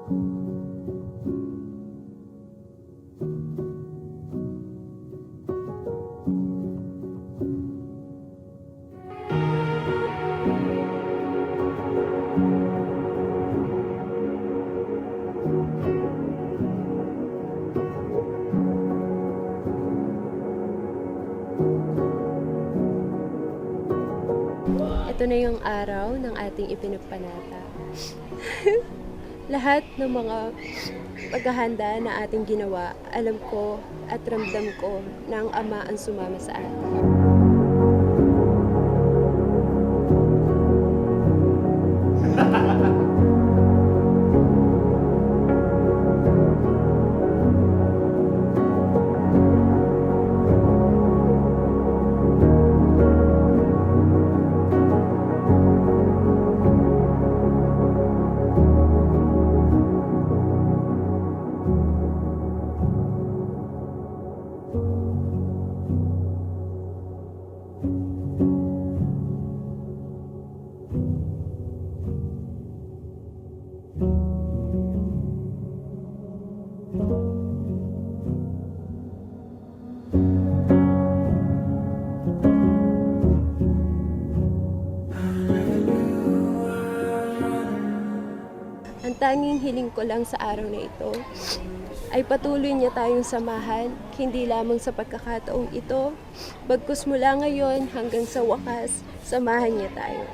Ito na yung araw ng ating ipinagpanata. Lahat ng mga paghahanda na ating ginawa, alam ko at ramdam ko na ang Ama ang sumama sa atin. Ang tanging hiling ko lang sa araw na ito ay patuloy niya tayong samahan, hindi lamang sa pagkakataong ito, bagkus mula ngayon hanggang sa wakas, samahan niya tayo.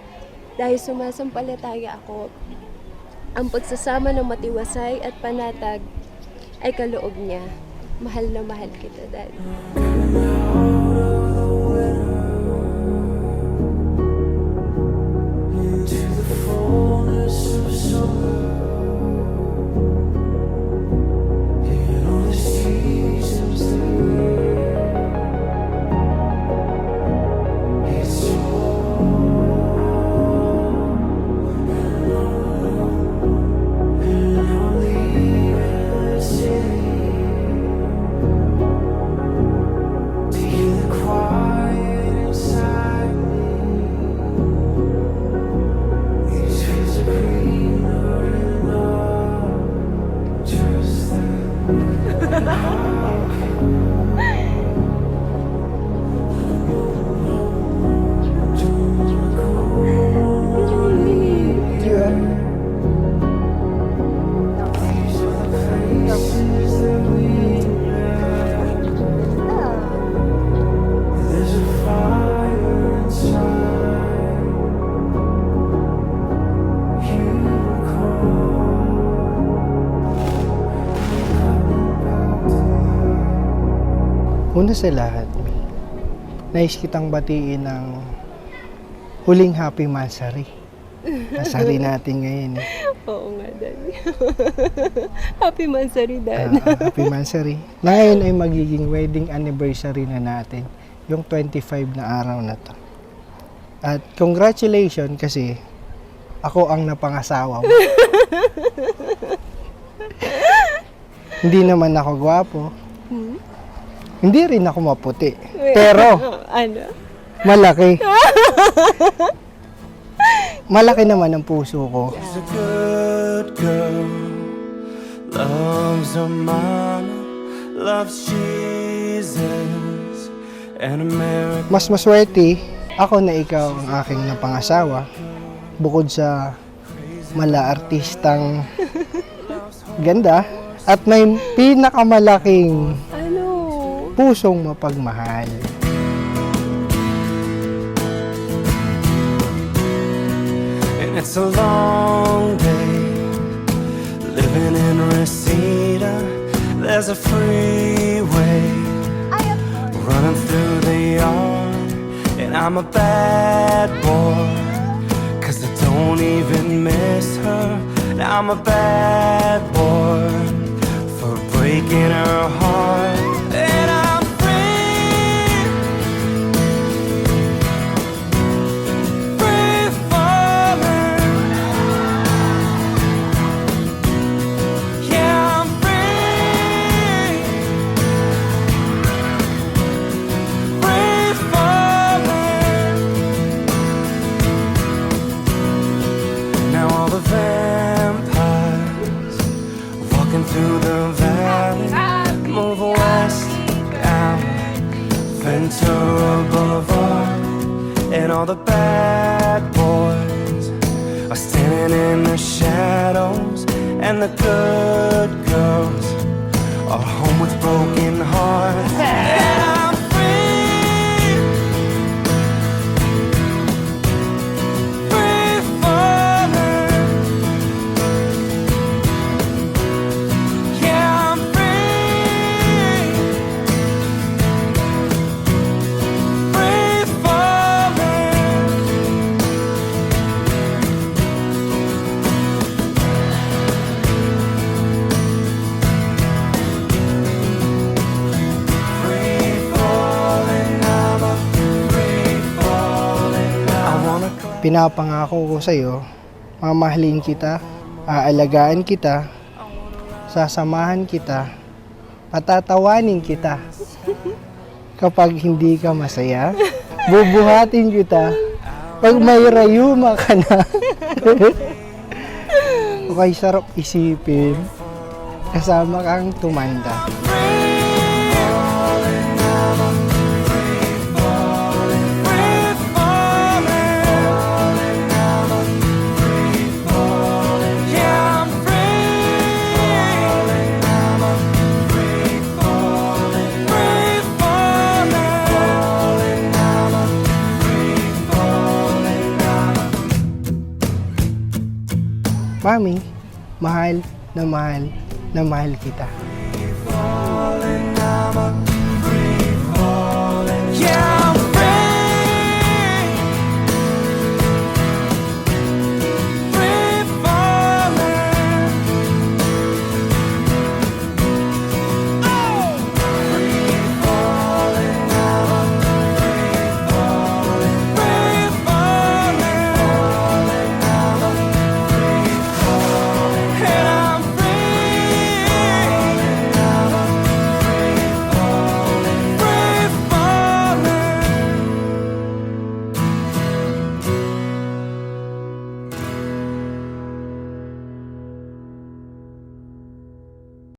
Dahil sumasampalataya ako, ang pagsasama ng matiwasay at panatag ay kaloob niya. Mahal na mahal kita, Dad. Una sa lahat, nais kitang batiin ng huling happy mansari. Kasari natin ngayon. Oo nga, Dad. Happy Mansari, Dad. Happy mansari. Na ngayon ay magiging wedding anniversary na natin. Yung 25 na araw na to. At congratulations kasi ako ang napangasawa mo. Hindi naman ako gwapo. Hindi rin ako maputi. Pero, Ano? malaki. Malaki naman ang puso ko. She's a good girl, loves her mama, loves Jesus, and America. Mas maswerte ako na ikaw ang aking napangasawa. Bukod sa mala-artistang ganda at may pinakamalaking pusong mapagmahal. And it's a long day living in Reseda. There's a freeway running through the yard, and I'm a bad boy 'cause I don't even miss her. And I'm a bad boy for breaking her heart. And I'm free, free falling. Yeah, I'm free, free falling. Now all the vampires Rolling through the valley, move west out Ventura Boulevard, and all the bad boys are standing in the shadows, and the good girls are home with broken hearts. And I'm free, free falling. Yeah, I'm free, free falling. Free falling, I'm a free falling. I wanna climb. Pinapangako ko sa'yo, mamahalin kita, aalagaan kita, sasamahan kita, patatawanin kita. Kapag hindi ka masaya, bubuhatin kita. Pag may rayuma ka na. Okay, sarap isipin. Kasama kang tumanda. Mami, mahal na mahal na mahal kita. Falling, I'm a